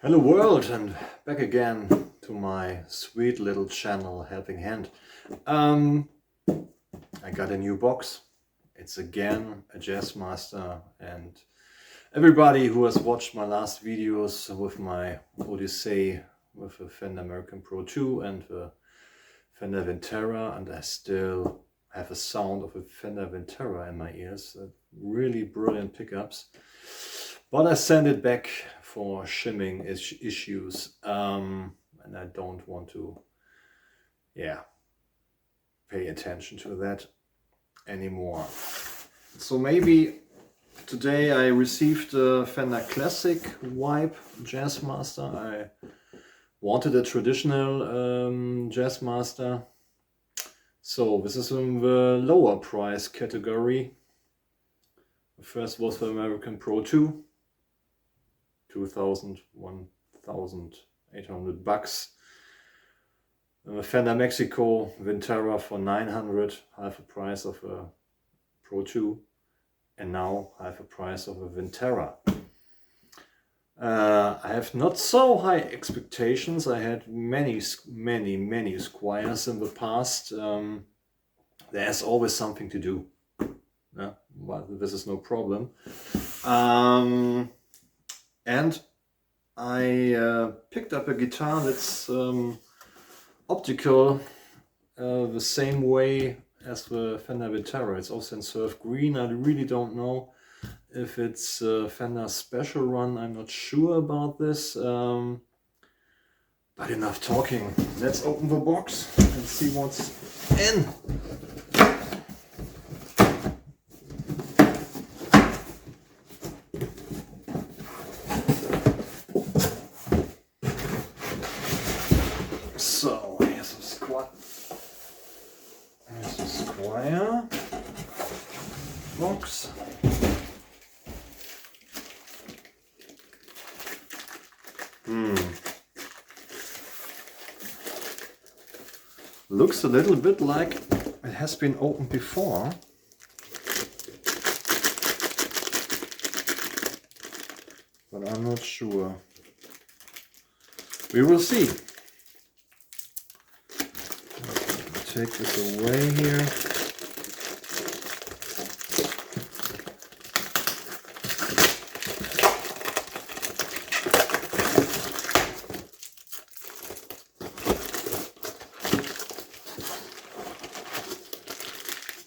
Hello world, and back again to my sweet little channel Helping Hand. I got a new box. It's again a Jazzmaster, and everybody who has watched my last videos with my Odyssey with the Fender American Pro 2 and the Fender Vintera, and I still have a sound of a Fender Vintera in my ears, really brilliant pickups. But I sent it back for shimming issues, and I don't want to, pay attention to that anymore. So maybe today I received a Fender Classic Vibe Jazzmaster. I wanted a traditional Jazzmaster. So this is in the lower price category. The first was the American Pro 2. 1,800 bucks. Fender Mexico Vintera for 900, half the price of a Pro 2, and now half the price of a Vintera. I have not so high expectations. I had many Squiers in the past. There's always something to do. Well, this is no problem. And I picked up a guitar that's optical the same way as the Fender Vintera. It's also in surf green. I really don't know if it's a Fender special run. I'm not sure about this. But enough talking. Let's open the box and see what's in. So here's a Squier box. Looks a little bit like it has been opened before. But I'm not sure. We will see. Take this away here.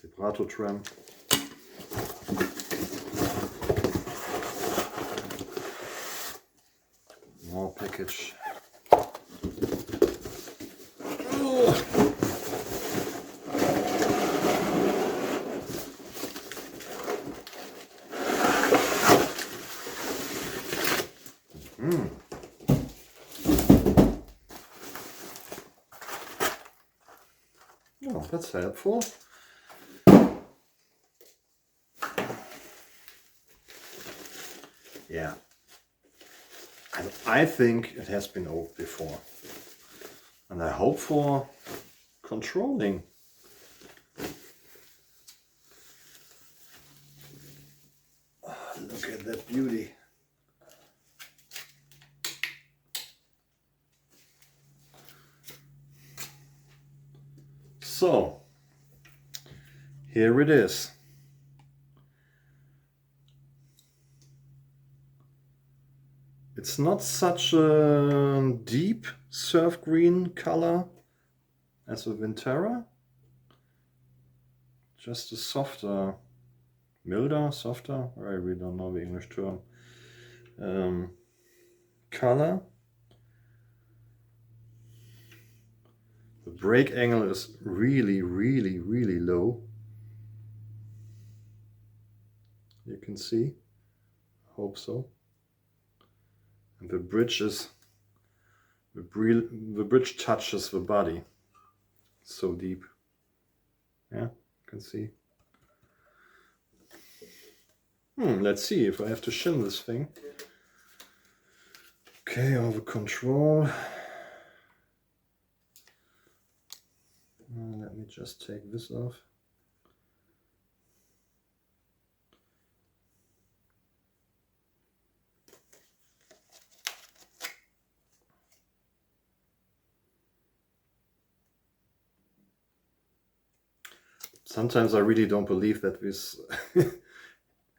Vibrato tram. More package. Oh, that's helpful. Yeah, I think it has been opened before, and I hope for controlling. Oh, look at that beauty. So, here it is. It's not such a deep surf green color as a Vintera. Just a softer, softer, I really don't know the English term, color. The break angle is really low. You can see. I hope so. And the bridge touches the body. So deep. Yeah, you can see. Let's see if I have to shim this thing. Okay, all the control. Let me just take this off. sometimes I really don't believe that this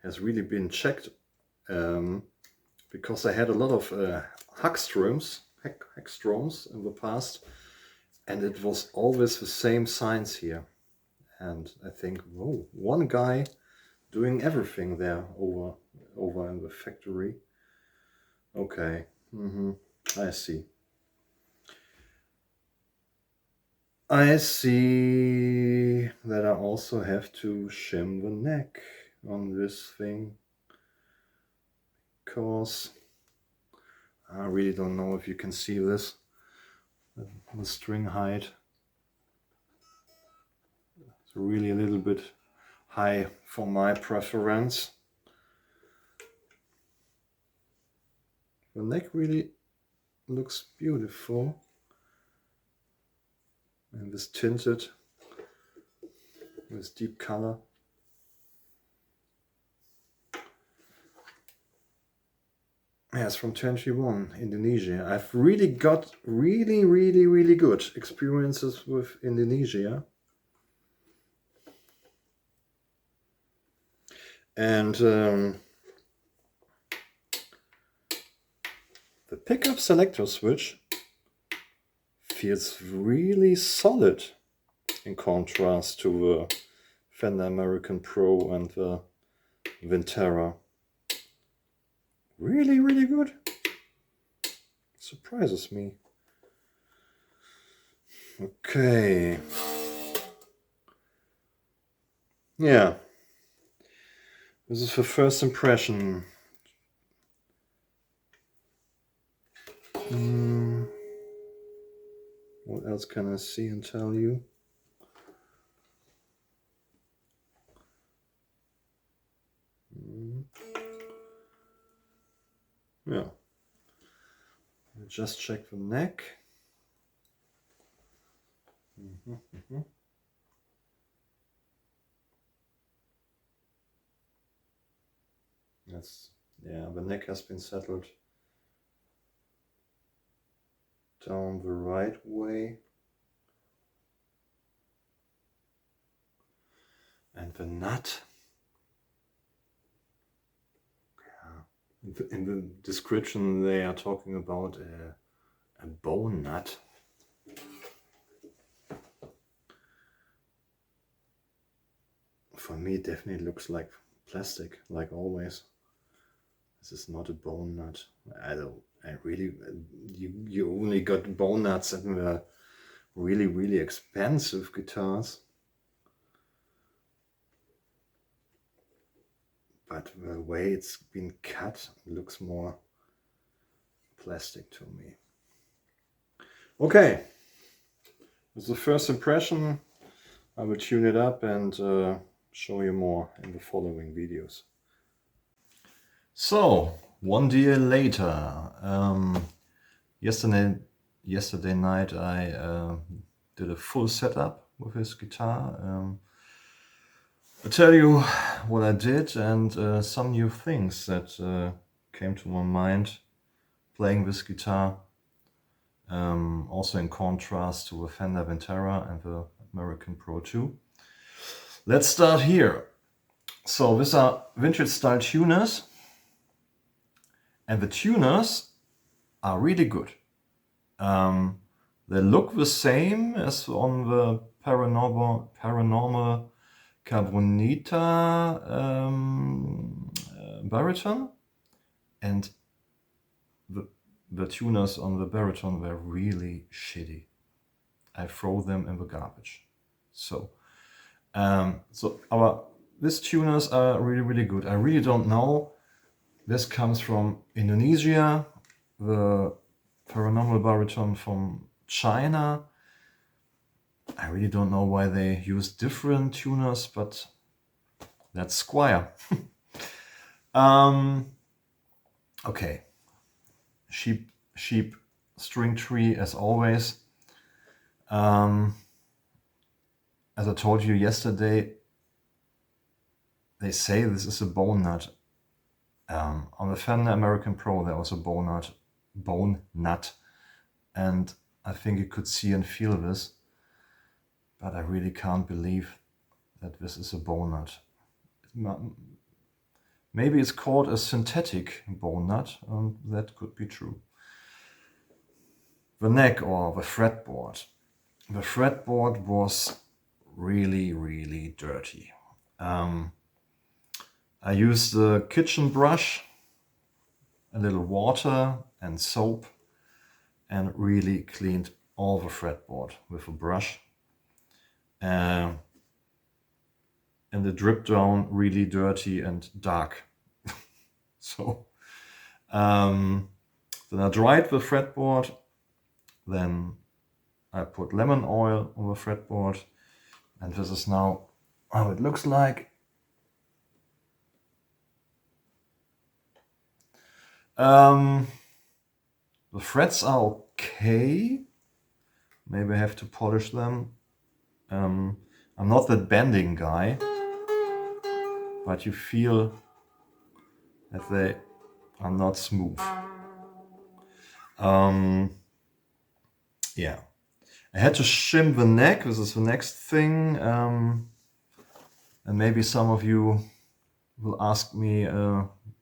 has really been checked, because I had a lot of Hackstroms in the past, and it was always the same signs here. And I think, whoa, one guy doing everything there over in the factory. Okay, I see. I see that I also have to shim the neck on this thing, because I really don't know if you can see this, the string height. It's really a little bit high for my preference. The neck really looks beautiful, and this tinted, this deep color. Yeah, it's from 21, Indonesia. I've really got really good experiences with Indonesia. And the pickup selector switch feels really solid in contrast to the Fender American Pro and the Vintera. Really good. Surprises me. Okay. Yeah. This is the first impression. What else can I see and tell you? Yeah. I'll just check the neck. Yes, yeah, the neck has been settled down the right way. And the nut. In the description they are talking about a bone nut. For me it definitely looks like plastic, like always. This is not a bone nut. You only got bone nuts in the really expensive guitars. But the way it's been cut looks more plastic to me. Okay, with the first impression, I will tune it up and show you more in the following videos. So, one day later, yesterday night I did a full setup with this guitar. I'll tell you what I did and some new things that came to my mind playing this guitar. Also in contrast to the Fender Vintera and the American Pro 2. Let's start here. So these are vintage style tuners, and the tuners are really good. They look the same as on the Paranormal Carbonita baritone, and the tuners on the baritone were really shitty. I throw them in the garbage. So these tuners are really good. I really don't know. This comes from Indonesia, the Paranormal baritone from China. I really don't know why they use different tuners, but that's Squier. Okay, sheep string tree as always. As I told you yesterday, they say this is a bone nut. On the Fender American Pro there was a bone nut, and I think you could see and feel this, but I really can't believe that this is a bone nut. Maybe it's called a synthetic bone nut, and that could be true. The neck or the fretboard. The fretboard was really, really dirty. I used the kitchen brush, a little water and soap, and really cleaned all the fretboard with a brush. And it dripped down really dirty and dark. So then I dried the fretboard, then I put lemon oil on the fretboard, and this is now how it looks like. The frets are okay. Maybe I have to polish them. I'm not that bending guy, but you feel that they are not smooth. Yeah, I had to shim the neck. This is the next thing, and maybe some of you will ask me,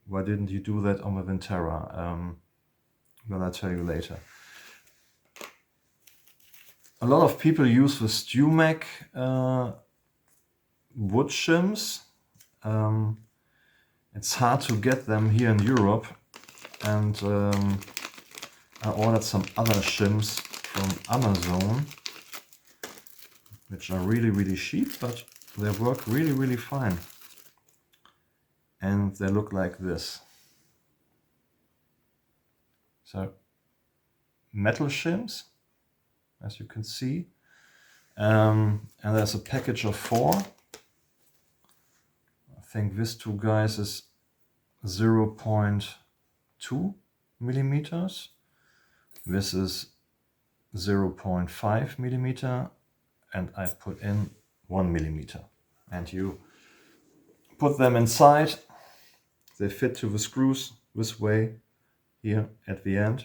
why didn't you do that on the Vintera? Well, I'll tell you later. A lot of people use the StewMac wood shims. It's hard to get them here in Europe, and I ordered some other shims from Amazon, which are really, really cheap, but they work really, really fine. And they look like this. So, metal shims, as you can see. And there's a package of 4. I think this two guys is 0.2 millimeters. This is 0.5 millimeter, and I put in 1 millimeter. And you put them inside. They fit to the screws this way here at the end.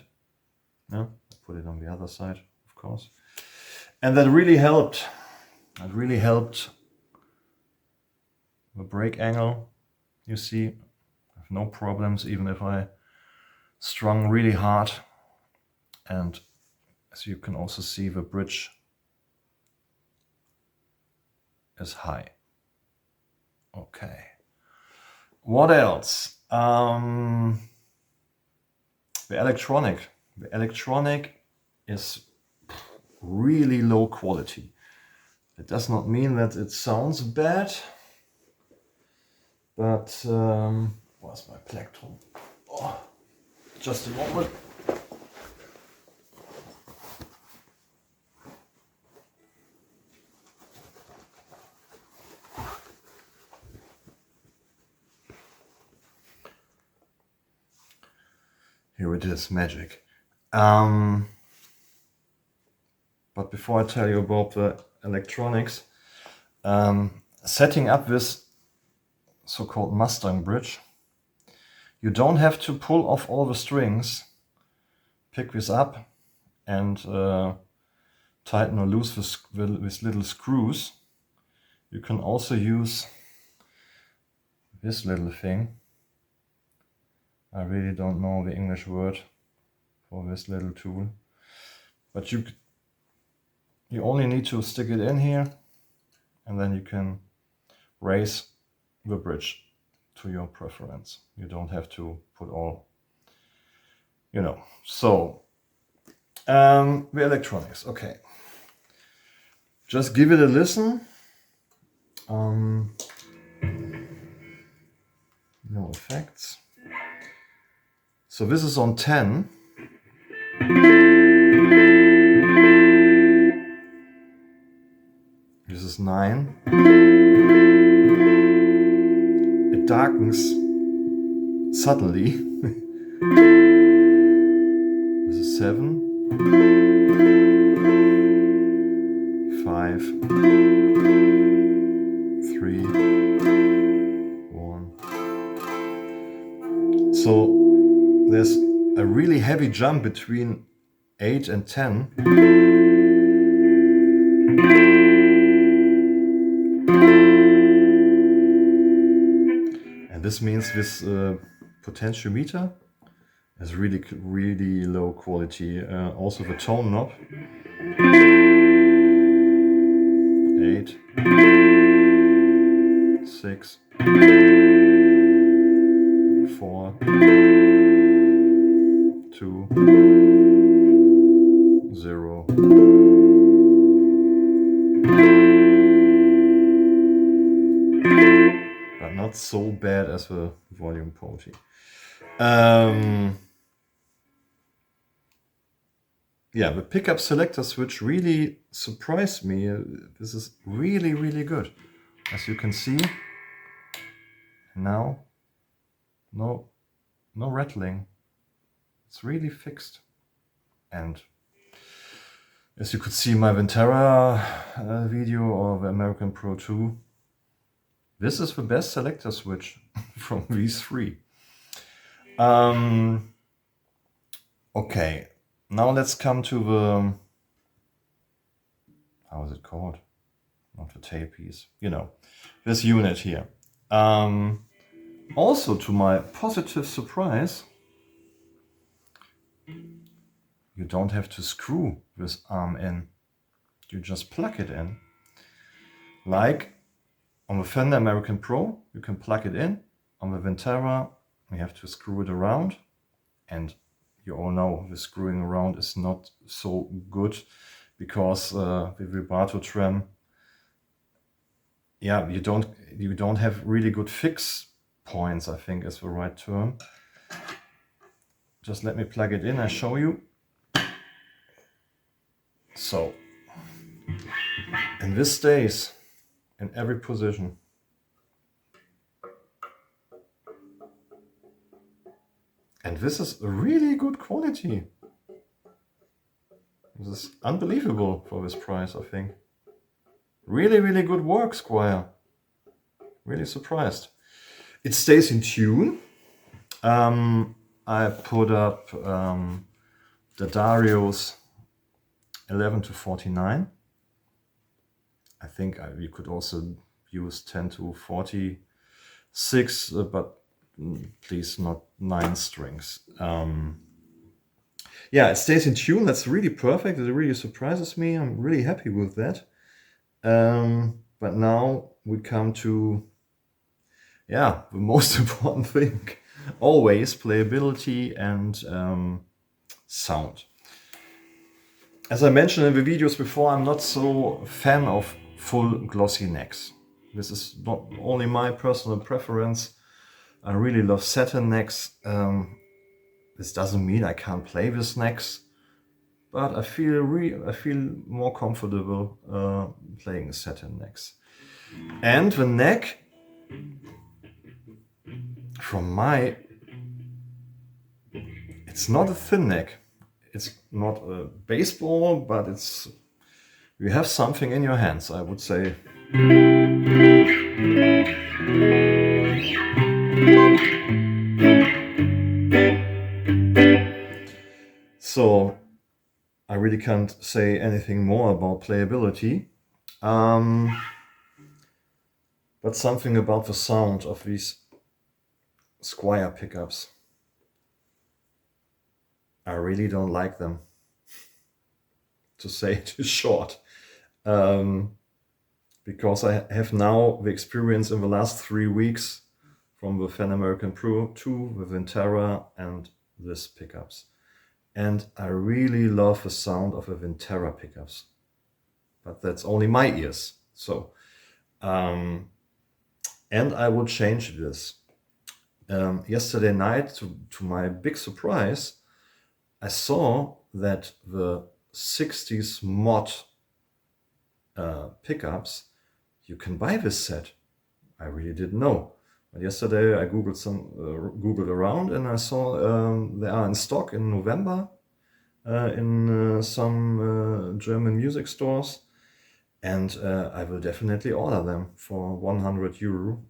Yeah, I put it on the other side, of course. And that really helped. That really helped the break angle. You see, I have no problems even if I strung really hard. And as you can also see, the bridge is high. Okay. What else? The electronic. The electronic is really low quality. It does not mean that it sounds bad, but where's my plectrum? Oh, just a moment. Here it is, magic. But before I tell you about the electronics, setting up this so-called Mustang bridge, you don't have to pull off all the strings, pick this up and tighten or loose with little screws. You can also use this little thing. I really don't know the English word for this little tool, but you only need to stick it in here, and then you can raise the bridge to your preference. You don't have to put all, you know. So the electronics, okay. Just give it a listen. No effects. So this is on 10. This is 9. It darkens subtly. This is 7. 5. 3. 1. So there's a really heavy jump between 8 and 10. this means this potentiometer is really low quality. Also the tone knob, 8, 6, 4, 2, 0. But not so bad as the volume potty. Yeah, the pickup selector switch really surprised me. This is really good. As you can see, now, no rattling. It's really fixed. And as you could see in my Vintera video or the American Pro 2, this is the best selector switch from these three. Okay, now let's come to the, how is it called? Not the tailpiece, you know, this unit here. Also, to my positive surprise, you don't have to screw this arm in. You just plug it in. Like on the Fender American Pro, you can plug it in. On the Vintera, you have to screw it around. And you all know the screwing around is not so good because the vibrato trem, yeah, you don't have really good fix points, I think is the right term. Just let me plug it in, I show you. So, and this stays in every position. And this is really good quality. This is unbelievable for this price, I think. Really good work, Squier. Really surprised. It stays in tune. I put up the Dario's 11 to 49. I think we could also use 10 to 46, but please not 9 strings. Yeah, it stays in tune. That's really perfect. It really surprises me. I'm really happy with that. But now we come to, yeah, the most important thing. Always playability and sound. As I mentioned in the videos before, I'm not so fan of full glossy necks. This is not only my personal preference. I really love satin necks. This doesn't mean I can't play with necks, but I feel more comfortable playing satin necks. And the neck, it's not a thin neck. It's not a baseball, but you have something in your hands, I would say. So I really can't say anything more about playability. But something about the sound of these Squier pickups. I really don't like them, to say it is short. Because I have now the experience in the last 3 weeks from the Fender American Pro 2, the Vintera and this pickups. And I really love the sound of the Vintera pickups. But that's only my ears. So, and I would change this. Yesterday night, to my big surprise, I saw that the 60s mod pickups, you can buy this set. I really didn't know. But yesterday I googled around and I saw they are in stock in November in some German music stores, and I will definitely order them for 100 euro.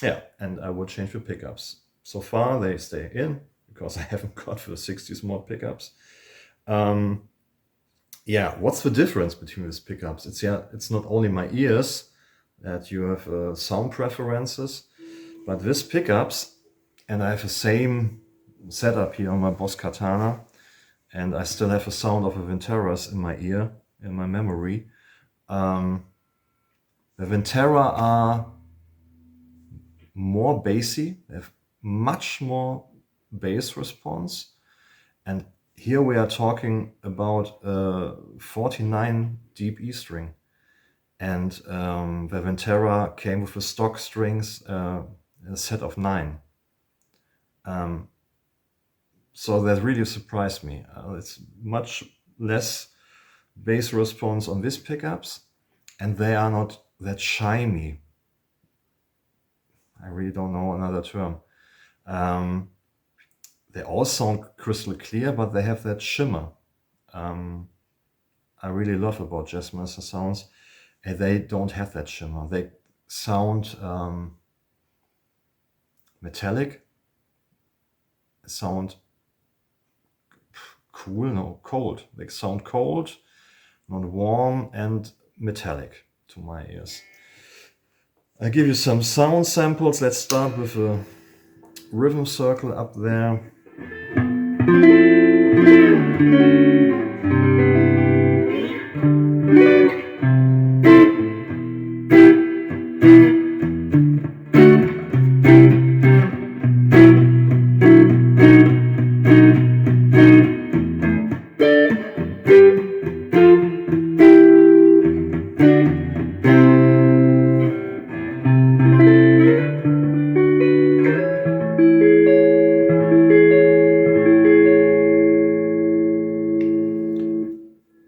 Yeah, and I will change the pickups. So far they stay in because I haven't got the 60s mod pickups. Yeah, what's the difference between these pickups? It's not only my ears that you have sound preferences, But this pickups, and I have the same setup here on my Boss Katana, and I still have the sound of the vinteras in my ear, in my memory. The vintera are more bassy, they have much more bass response, and here we are talking about 49 deep E string, and the vintera came with the stock strings, a set of 9. So that really surprised me. It's much less bass response on these pickups, and they are not that shiny. I really don't know another term. They all sound crystal clear, but they have that shimmer. I really love about Jazzmaster sounds, and they don't have that shimmer. They sound metallic, sound cool, no, cold. They sound cold, not warm, and metallic to my ears. I give you some sound samples. Let's start with a rhythm circle up there.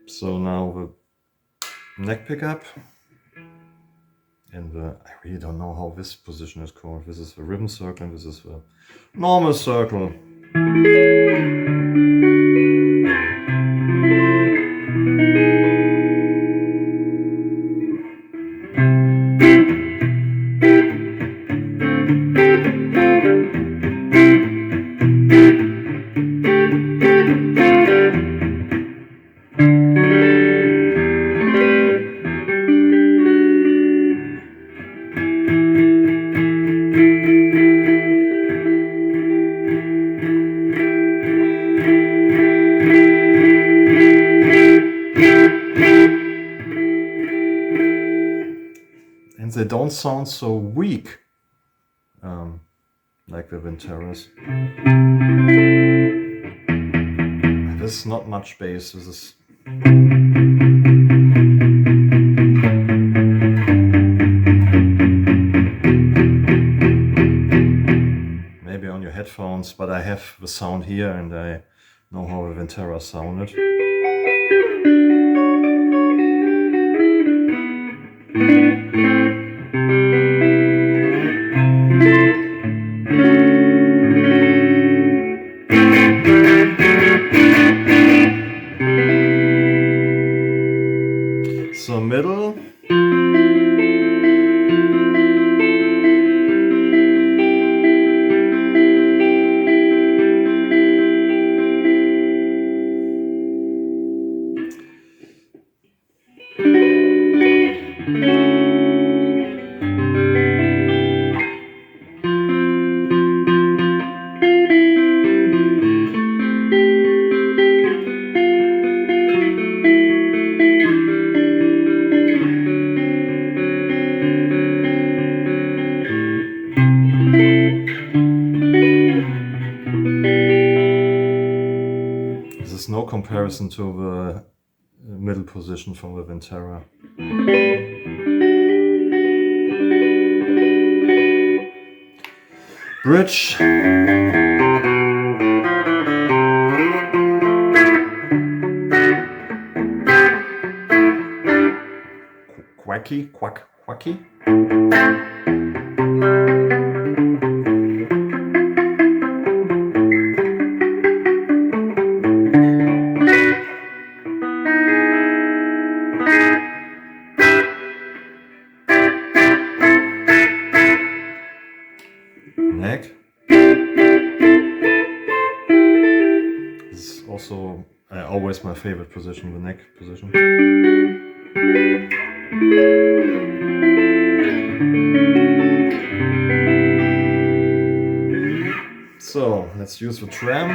So now the neck pickup, and I really don't know how this position is called. This is the rhythm circle, and this is the normal circle. And they don't sound so weak like the vinteras. This is not much bass. This is maybe on your headphones, but I have the sound here and I know how the vintera sounded. So middle. No comparison to the middle position from the vintera. Bridge. Quacky, quacky. Neck. This is also always my favorite position, the neck position. So let's use the tram.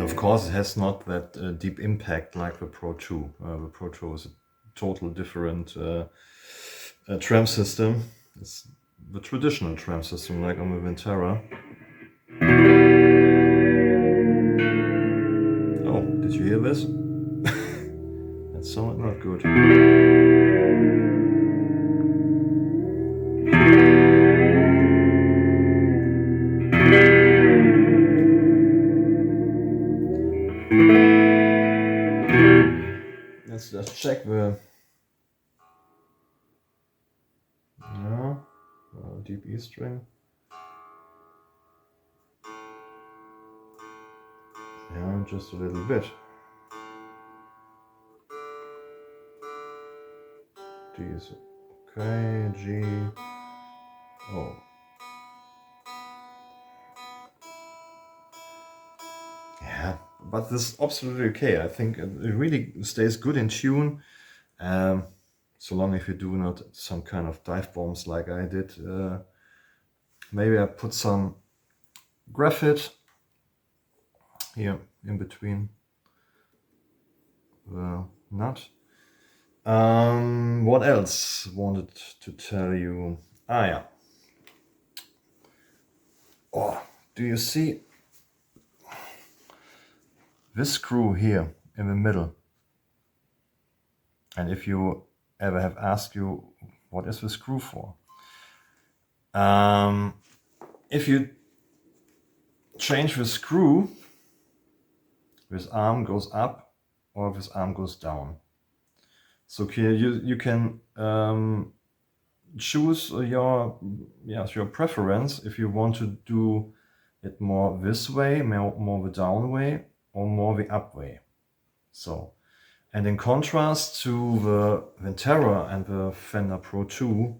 Of course, it has not that deep impact like the Pro 2. The Pro 2 is a total different tram system. It's the traditional tram system, like on the Vintera. Oh, did you hear this? That sounded not good. Let's just check the deep E string. Yeah, just a little bit. D is okay, G. Oh. Yeah, but this is absolutely okay. I think it really stays good in tune. So long if you do not some kind of dive bombs like I did. Maybe I put some graphite here in between the nut. What else wanted to tell you? Yeah. Oh, do you see this screw here in the middle? And if you ever have asked you, what is the screw for? If you change the screw, this arm goes up or this arm goes down. So here you can choose your preference if you want to do it more this way, more the down way, or more the up way. So, and in contrast to the Vintera and the Fender Pro 2,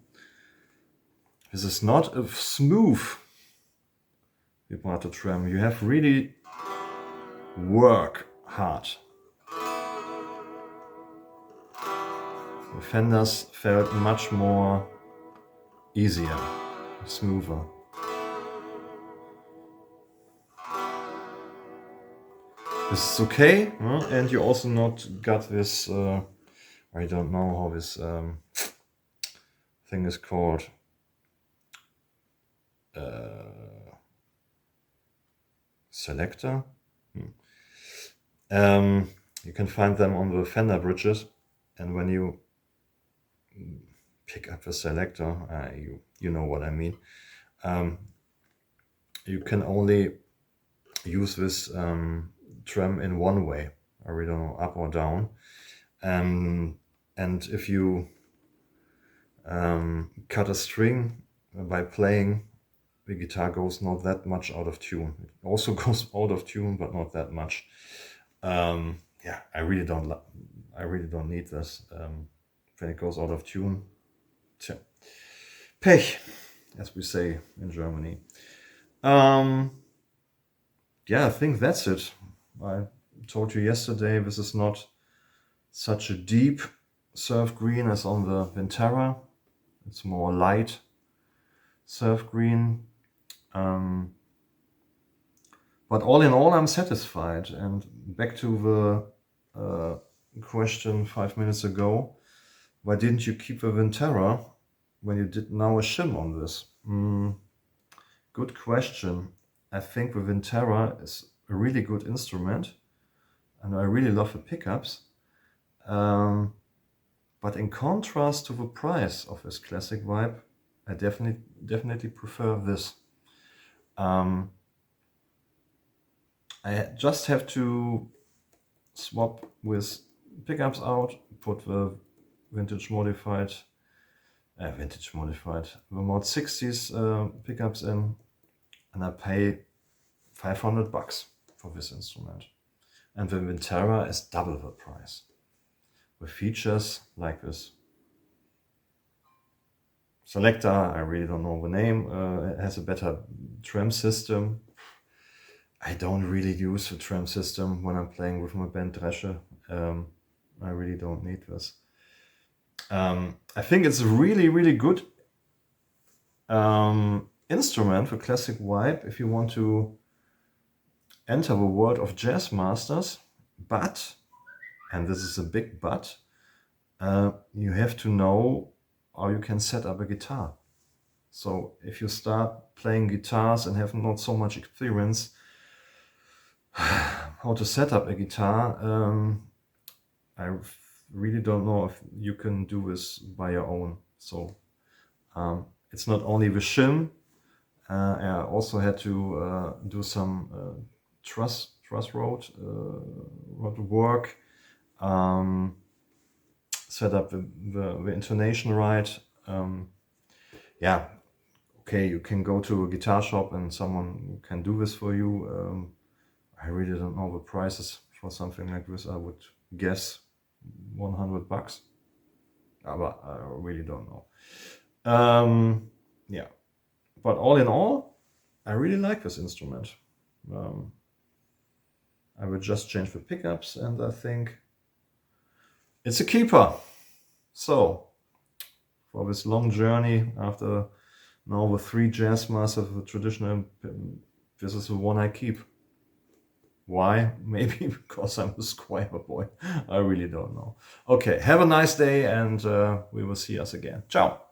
this is not a smooth vibrato tram. You have really work hard. The Fenders felt much more easier, smoother. This is okay, and you also not got this, I don't know how this thing is called. Selector. You can find them on the Fender bridges, and when you pick up the selector, you know what I mean. You can only use this tram in one way, or I don't know, up or down. And if you cut a string by playing, the guitar goes not that much out of tune. It also goes out of tune, but not that much. Yeah, I really don't need this. When it goes out of tune, Pech, as we say in Germany. Yeah, I think that's it. I told you yesterday this is not such a deep surf green as on the Vintera. It's more light surf green. But all in all, I'm satisfied. And back to the question 5 minutes ago, why didn't you keep the Vintera when you did now a shim on this? Good question. I think the Vintera is a really good instrument, and I really love the pickups. But in contrast to the price of this classic vibe, I definitely prefer this. I just have to swap with pickups out, put the vintage modified vintage modified, Remote 60s pickups in, and I pay $500 for this instrument. And the Vintera is double the price, with features like this selector. I really don't know the name. It has a better trem system. I don't really use the trem system when I'm playing with my band Dresche. I really don't need this. I think it's a really, really good instrument for classic vibe if you want to enter the world of jazz masters, but, and this is a big but, you have to know how you can set up a guitar. So if you start playing guitars and have not so much experience how to set up a guitar, I really don't know if you can do this by your own. So it's not only the shim. I also had to do some truss rod work, set up the intonation right. Yeah, okay, you can go to a guitar shop and someone can do this for you. I really don't know the prices for something like this. I would guess $100, but I really don't know. Yeah, but all in all, I really like this instrument. I would just change the pickups, and I think it's a keeper. So for this long journey, after now the 3 Jazzmasters, the traditional, this is the one I keep. Why? Maybe because I'm a Squier boy. I really don't know. Okay, have a nice day, and we will see us again. Ciao.